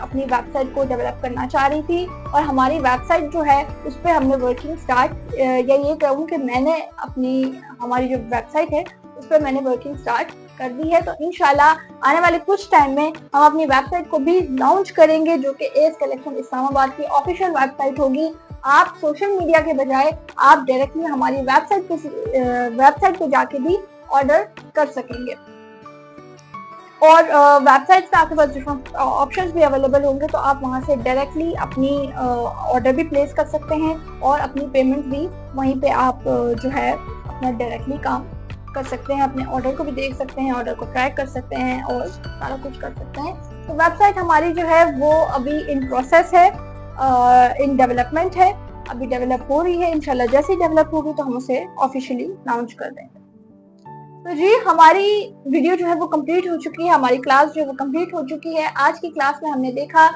A: अपनी वेबसाइट को डेवलप करना चाह रही थी और हमारी वेबसाइट जो है उस पर हमने वर्किंग स्टार्ट या ये कहूँ कि मैंने हमारी जो वेबसाइट है उस पर मैंने वर्किंग स्टार्ट कर दी है। तो इंशाल्लाह आने वाले कुछ टाइम में हम अपनी वेबसाइट को भी लॉन्च करेंगे जो कि एस कलेक्शन इस्लामाबाद की ऑफिशियल वेबसाइट होगी। आप सोशल मीडिया के बजाय आप डायरेक्टली हमारी वेबसाइट पे जाके भी ऑर्डर कर सकेंगे और वेबसाइट पे आपके पास डिफरेंट ऑप्शंस भी अवेलेबल होंगे, तो आप वहां से डायरेक्टली अपनी ऑर्डर भी प्लेस कर सकते हैं और अपनी पेमेंट भी वहीं पे आप जो है अपना डायरेक्टली काम कर सकते हैं, अपने ऑर्डर को भी देख सकते हैं, ऑर्डर को ट्रैक कर सकते हैं और सारा कुछ कर सकते हैं। तो वेबसाइट हमारी जो है वो अभी इन प्रोसेस है, इन डेवलपमेंट है, अभी डेवलप हो रही है। इंशाल्लाह जैसे ही डेवलप होगी तो हम उसे ऑफिशियली लॉन्च कर देंगे। तो जी हमारी वीडियो जो है वो कंप्लीट हो चुकी है, हमारी क्लास जो है वो कंप्लीट हो चुकी है। आज की क्लास में हमने देखा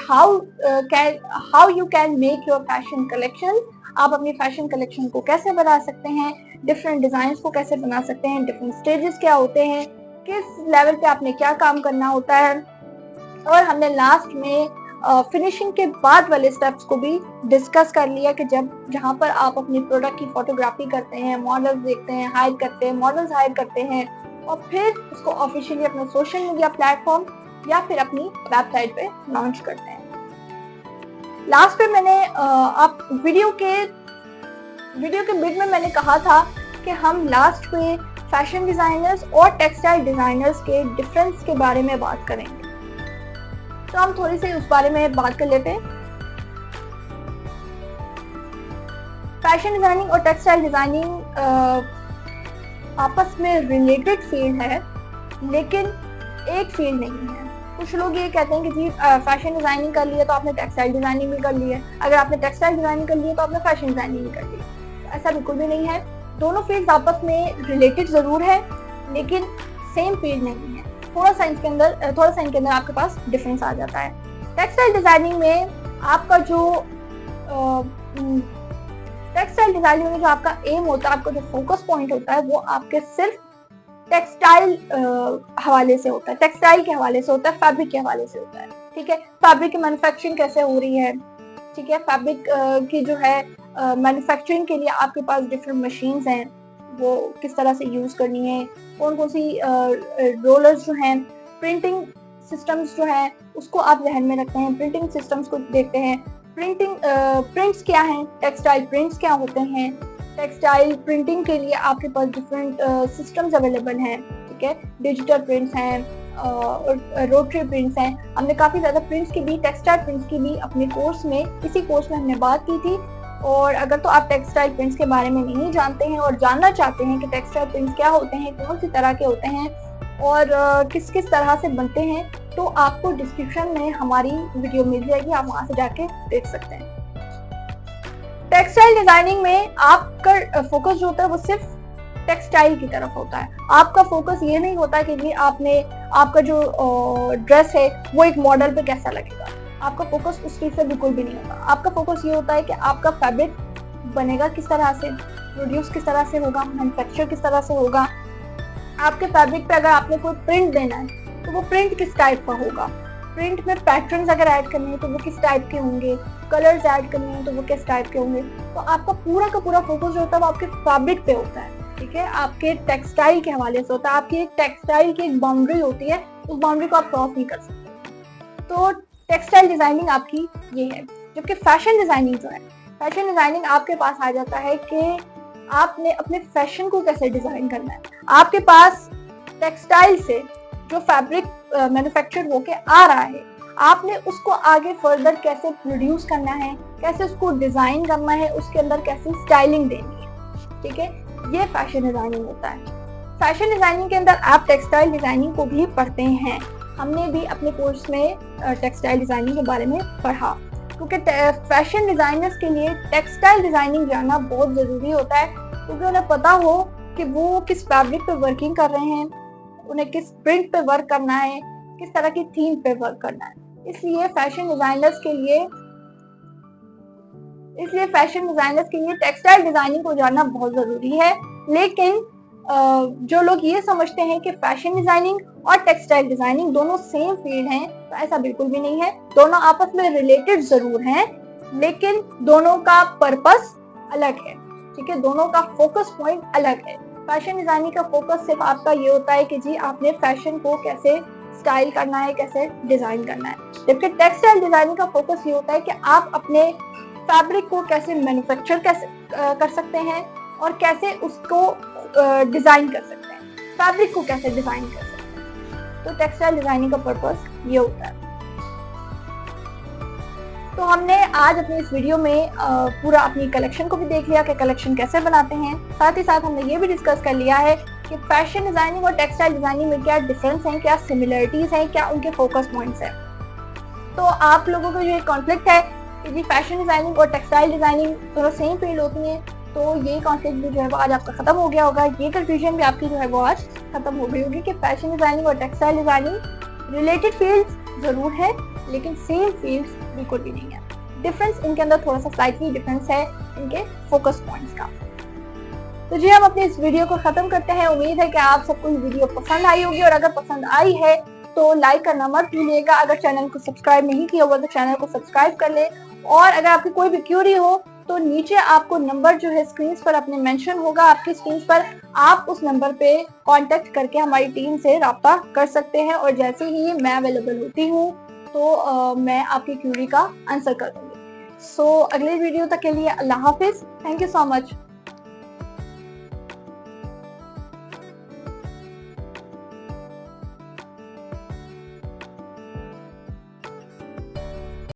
A: how you can make your fashion collection. आप अपनी फैशन कलेक्शन को कैसे बना सकते हैं, डिफरेंट डिजाइन को कैसे बना सकते हैं, डिफरेंट स्टेजेस क्या होते हैं, किस लेवल पे आपने क्या काम करना होता है, और हमने लास्ट में फिनिशिंग के बाद वाले स्टेप्स को भी डिस्कस कर लिया कि जहाँ पर आप अपनी प्रोडक्ट की फोटोग्राफी करते हैं, मॉडल्स देखते हैं, हायर करते हैं, मॉडल्स हायर करते हैं और फिर उसको ऑफिशियली अपने सोशल मीडिया प्लेटफॉर्म या फिर अपनी वेबसाइट पे लॉन्च करते हैं। लास्ट पे मैंने आप वीडियो के मिड में मैंने कहा था कि हम लास्ट पे फैशन डिजाइनर्स और टेक्सटाइल डिजाइनर्स के डिफरेंस के बारे में बात करेंगे, तो हम थोड़ी सी उस बारे में बात कर लेते हैं। फैशन डिजाइनिंग और टेक्सटाइल डिजाइनिंग आपस में रिलेटेड फील्ड है लेकिन एक फील्ड नहीं है। कुछ लोग ये कहते हैं कि जी फैशन डिजाइनिंग कर लिया तो आपने टेक्सटाइल डिजाइनिंग भी कर ली है, अगर आपने टेक्सटाइल डिजाइनिंग कर लिया तो आपने फैशन डिजाइनिंग भी कर ली। ऐसा बिल्कुल भी नहीं है, दोनों फील्ड्स आपस में रिलेटेड जरूर है लेकिन सेम फील्ड नहीं है। थोड़ा सा इनके अंदर आपके पास डिफरेंस आ जाता है। टेक्सटाइल डिजाइनिंग में आपका जो आपका एम होता है, आपका जो फोकस पॉइंट होता है वो आपके सिर्फ टेक्सटाइल हवाले से होता है, टेक्सटाइल के हवाले से होता है, फैब्रिक के हवाले से होता है। ठीक है, फैब्रिक की मैन्युफैक्चरिंग कैसे हो रही है, ठीक है, फैब्रिक की जो है मैन्युफैक्चरिंग के लिए आपके पास डिफरेंट मशीन्स हैं, वो किस तरह से यूज करनी है, कौन कौन सी रोलर्स जो हैं, प्रिंटिंग सिस्टम्स जो है उसको आप ध्यान में रखते हैं, प्रिंटिंग सिस्टम्स को देखते हैं, प्रिंट्स क्या हैं, टेक्सटाइल प्रिंट्स क्या होते हैं, टेक्सटाइल प्रिंटिंग के लिए आपके पास डिफरेंट सिस्टम्स अवेलेबल हैं। ठीक है, डिजिटल प्रिंट्स हैं और रोटरी प्रिंट्स हैं। हमने काफ़ी ज़्यादा प्रिंट्स की भी, टेक्सटाइल प्रिंट्स की भी अपने इसी कोर्स में हमने बात की थी। और अगर तो आप टेक्सटाइल प्रिंट्स के बारे में नहीं जानते हैं और जानना चाहते हैं कि टेक्सटाइल प्रिंट्स क्या होते हैं, कौन सी तरह के होते हैं और किस किस तरह से बनते हैं, तो आपको डिस्क्रिप्शन में हमारी वीडियो मिल जाएगी, आप वहां से जाके देख सकते हैं। टेक्सटाइल डिजाइनिंग में आपका फोकस जो होता है वो सिर्फ टेक्सटाइल की तरफ होता है। आपका फोकस ये नहीं होता कि जी आपका जो ड्रेस है वो एक मॉडल पे कैसा लगेगा, आपका फोकस उस चीज से बिल्कुल भी नहीं होता। आपका फोकस ये होता है कि आपका फैब्रिक बनेगा किस तरह से, प्रोड्यूस किस तरह से होगा, मैन्युफैक्चर किस तरह से होगा। आपके फैब्रिक पे अगर आपने कोई प्रिंट देना है तो वो प्रिंट किस टाइप का होगा, प्रिंट में पैटर्न्स अगर ऐड करने हैं तो वो किस टाइप के होंगे, कलर्स ऐड करने हैं तो वो किस टाइप के होंगे। तो आपका पूरा का पूरा फोकस जो होता है वो आपके फैब्रिक पे होता है, ठीक है, आपके टेक्सटाइल के हवाले से होता है। आपकी एक टेक्सटाइल की एक बाउंड्री होती है, उस बाउंड्री को आप क्रॉस नहीं कर सकते। तो टेक्सटाइल डिजाइनिंग आपकी ये है। जबकि फैशन डिजाइनिंग जो है, फैशन डिजाइनिंग आपके पास आ जाता है कि आपने अपने फैशन को कैसे डिजाइन करना है। आपके पास टेक्सटाइल से जो फैब्रिक मैन्युफैक्चर होके आ रहा है, आपने उसको आगे फर्दर कैसे प्रोड्यूस करना है, कैसे उसको डिजाइन करना है, उसके अंदर कैसे स्टाइलिंग देनी है, ठीक है, ये फैशन डिजाइनिंग होता है। फैशन डिजाइनिंग के अंदर आप टेक्सटाइल डिजाइनिंग को भी पढ़ते हैं। हमने भी अपने कोर्स में टेक्सटाइल डिजाइनिंग के बारे में पढ़ा, क्योंकि फैशन डिजाइनर्स के लिए टेक्सटाइल डिजाइनिंग जानना बहुत जरूरी होता है, क्योंकि उन्हें पता हो कि वो किस फैब्रिक पे वर्किंग कर रहे हैं, उन्हें किस प्रिंट पे वर्क करना है, किस तरह की थीम पे वर्क करना है। इसलिए फैशन डिजाइनर्स के लिए टेक्सटाइल डिजाइनिंग को जानना बहुत जरूरी है। लेकिन जो लोग ये समझते हैं कि फैशन डिजाइनिंग और टेक्सटाइल डिजाइनिंग दोनों सेम फील्ड हैं, तो ऐसा बिल्कुल भी नहीं है। दोनों आपस में रिलेटेड जरूर हैं, लेकिन दोनों का पर्पस अलग है, ठीक है, दोनों का फोकस पॉइंट अलग है। फैशन डिजाइनिंग का फोकस सिर्फ आपका ये होता है कि जी आपने फैशन को कैसे स्टाइल करना है, कैसे डिजाइन करना है। जबकि टेक्सटाइल डिजाइनिंग का फोकस ये होता है कि आप अपने फैब्रिक को कैसे मैन्युफैक्चर कर सकते हैं और कैसे उसको डिजाइन कर सकते हैं, फैब्रिक को कैसे डिजाइन कर सकते हैं। तो टेक्सटाइल डिजाइनिंग का पर्पस ये होता है। तो हमने आज अपनी इस वीडियो में पूरा अपनी कलेक्शन को भी देख लिया कि कलेक्शन कैसे बनाते हैं। साथ ही साथ हमने ये भी डिस्कस कर लिया है कि फैशन डिजाइनिंग और टेक्सटाइल डिजाइनिंग में क्या डिफरेंस हैं, क्या सिमिलरिटीज हैं, क्या उनके फोकस पॉइंट्स हैं। तो आप लोगों का जो एक कॉन्फ्लिक्ट है कि जी फैशन डिजाइनिंग और टेक्सटाइल डिजाइनिंग दोनों सेम फील्ड होती हैं, तो ये कॉन्फ्लिक्ट भी जो है वो आज आपका खत्म हो गया होगा। ये कंफ्यूजन भी आपकी जो है वो आज खत्म हो गई होगी कि फैशन डिजाइनिंग और टेक्सटाइल डिजाइनिंग रिलेटेड फील्ड्स जरूर है, लेकिन सेम फील्ड्स बिल्कुल भी नहीं है। डिफरेंस इनके अंदर थोड़ा सा स्लाइटली डिफरेंस है इनके फोकस पॉइंट्स का। तो जी हम अपनी इस वीडियो को खत्म करते हैं। उम्मीद है कि आप सबको ये वीडियो पसंद आई होगी, और अगर पसंद आई है तो लाइक करना मत भूलिएगा। अगर चैनल को सब्सक्राइब नहीं किया होगा तो चैनल को सब्सक्राइब कर ले, और अगर आपकी कोई भी क्यूरी हो तो नीचे आपको नंबर जो है स्क्रीन पर अपने मेंशन होगा, आपकी स्क्रीन पर आप उस नंबर पे कांटेक्ट करके हमारी टीम से राब्ता कर सकते हैं, और जैसे ही मैं अवेलेबल होती हूँ तो मैं आपकी क्यूरी का आंसर कर दूंगी। सो अगले वीडियो तक के लिए अल्लाह हाफिज। Thank you so much.